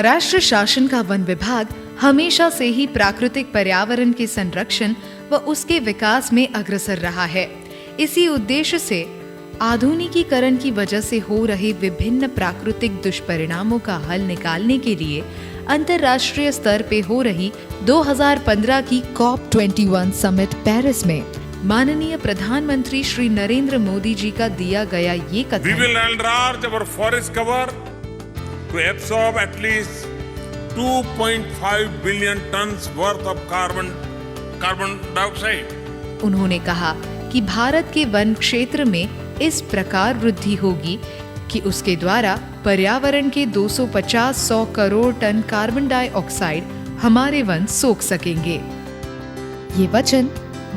महाराष्ट्र शासन का वन विभाग हमेशा से ही प्राकृतिक पर्यावरण के संरक्षण व उसके विकास में अग्रसर रहा है। इसी उद्देश्य से आधुनिकीकरण की वजह से हो रहे विभिन्न प्राकृतिक दुष्परिणामों का हल निकालने के लिए अंतर्राष्ट्रीय स्तर पे हो रही 2015 की COP21 समिट पेरिस में माननीय प्रधानमंत्री श्री नरेंद्र मोदी जी का दिया गया ये कथन, We will enlarge our forest cover to absorb at least 2.5 billion tons worth of carbon dioxide. उन्होंने कहा कि भारत के वन क्षेत्र में इस प्रकार वृद्धि होगी कि उसके द्वारा पर्यावरण के 250-100 करोड़ टन कार्बन डाइऑक्साइड हमारे वन सोख सकेंगे। ये वचन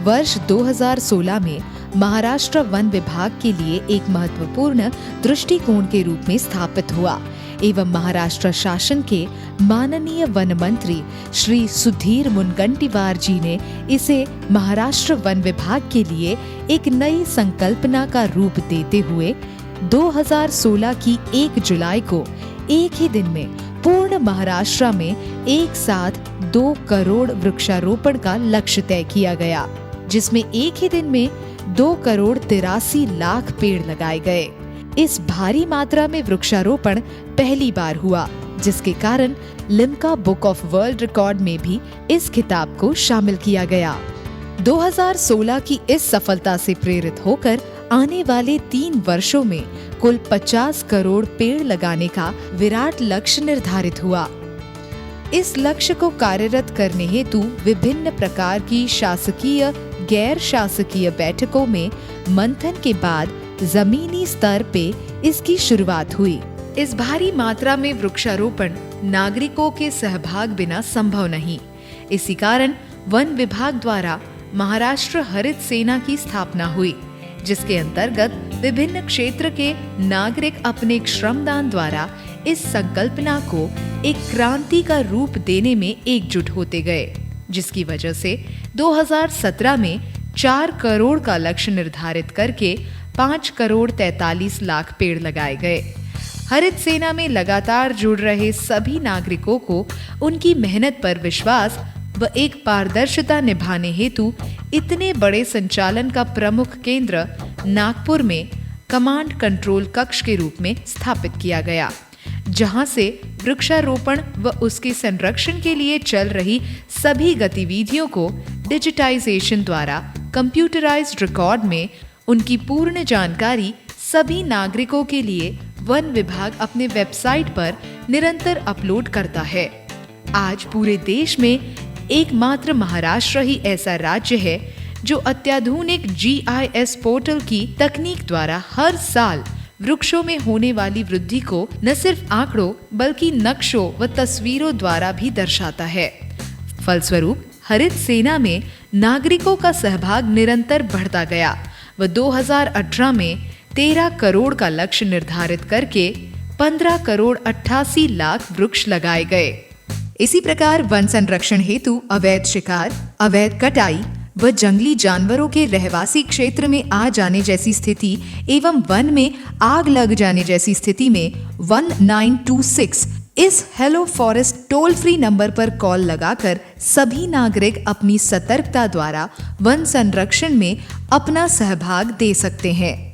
वर्ष 2016 में महाराष्ट्र वन विभाग के लिए एक महत्वपूर्ण दृष्टिकोण के रूप में स्थापित हुआ एवं महाराष्ट्र शासन के माननीय वन मंत्री श्री सुधीर मुनगंटीवार जी ने इसे महाराष्ट्र वन विभाग के लिए एक नई संकल्पना का रूप देते हुए 2016 की 1 जुलाई को एक ही दिन में पूर्ण महाराष्ट्र में एक साथ 2 करोड़ वृक्षारोपण का लक्ष्य तय किया गया, जिसमें एक ही दिन में 2,83 लाख पेड़ लगाए गए। इस भारी मात्रा में वृक्षारोपण पहली बार हुआ, जिसके कारण Limca book of world record में भी इस खिताब को शामिल किया गया। 2016 की इस सफलता से प्रेरित होकर आने वाले 3 वर्षों में कुल 50 करोड़ पेड़ लगाने का विराट लक्ष्य निर्धारित हुआ। इस लक्ष्य को कार्यरत करने हेतु विभिन्न प्रकार की शासकीय, गैर शासकीय बैठकों में मंथन के बाद जमीनी स्तर पे इसकी शुरुआत हुई। इस भारी मात्रा में वृक्षारोपण नागरिकों के सहभाग बिना संभव नहीं। इसी कारण वन विभाग द्वारा महाराष्ट्र हरित सेना की स्थापना हुई, जिसके अंतर्गत विभिन्न क्षेत्र के नागरिक अपने श्रमदान द्वारा इस संकल्पना को एक क्रांति का रूप देने में एकजुट होते गए, जिसकी वजह से 2017 में 4 करोड़ का लक्ष्य निर्धारित करके 5 करोड़ 43 लाख पेड़ लगाए गए। हरित सेना में लगातार जुड़ रहे सभी नागरिकों को उनकी मेहनत पर विश्वास व एक पारदर्शिता निभाने हेतु इतने बड़े संचालन का प्रमुख केंद्र नागपुर में कमांड कंट्रोल कक्ष के रूप में स्थापित किया गया, जहां से वृक्षारोपण व उसके संरक्षण के लिए चल रही सभी गतिविधियों को डिजिटाइजेशन द्वारा कंप्यूटराइज्ड रिकॉर्ड में उनकी पूर्ण जानकारी सभी नागरिकों के लिए वन विभाग अपने वेबसाइट पर निरंतर अपलोड करता है। आज पूरे देश में एकमात्र महाराष्ट्र ही ऐसा राज्य है जो अत्याधुनिक GIS पोर्टल की तकनीक द्वारा हर साल वृक्षों में होने वाली वृद्धि को न सिर्फ आंकड़ों बल्कि नक्शों व तस्वीरों द्वारा भी दर्शाता है। फलस्वरूप हरित सेना में नागरिकों का सहभाग निरंतर बढ़ता गया व 2018 में 13 करोड़ का लक्ष्य निर्धारित करके 15 करोड़ 88 लाख वृक्ष लगाए गए। इसी प्रकार वन संरक्षण हेतु अवैध शिकार, अवैध कटाई व जंगली जानवरों के रहवासी क्षेत्र में आ जाने जैसी स्थिति एवं वन में आग लग जाने जैसी स्थिति में 1926 इस hello forest toll free number पर कॉल लगाकर सभी नागरिक अपनी सतर्कता द्वारा वन संरक्षण में अपना सहभाग दे सकते हैं।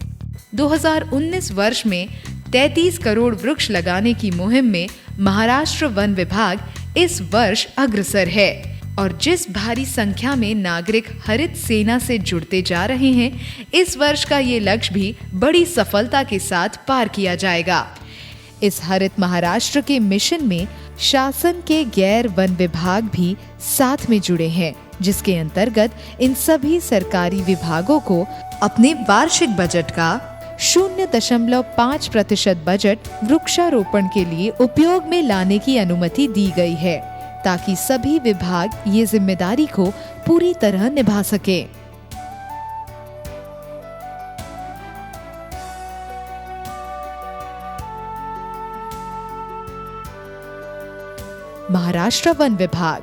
2019 वर्ष में 33 करोड़ वृक्ष लगाने की मुहिम में महाराष्ट्र वन विभाग इस वर्ष अग्रसर है और जिस भारी संख्या में नागरिक हरित सेना से जुड़ते जा रहे हैं, इस वर्ष का ये लक्ष्य भी बड़ी सफलता के साथ पार किया जाएगा। इस हरित महाराष्ट्र के मिशन में शासन के गैर वन विभाग भी साथ में जुड़े हैं, जिसके अंतर्गत इन सभी सरकारी विभागों को अपने वार्षिक बजट का 0.5% बजट वृक्षारोपण के लिए उपयोग में लाने की अनुमति दी गई है, ताकि सभी विभाग ये जिम्मेदारी को पूरी तरह निभा सके। महाराष्ट्र वन विभाग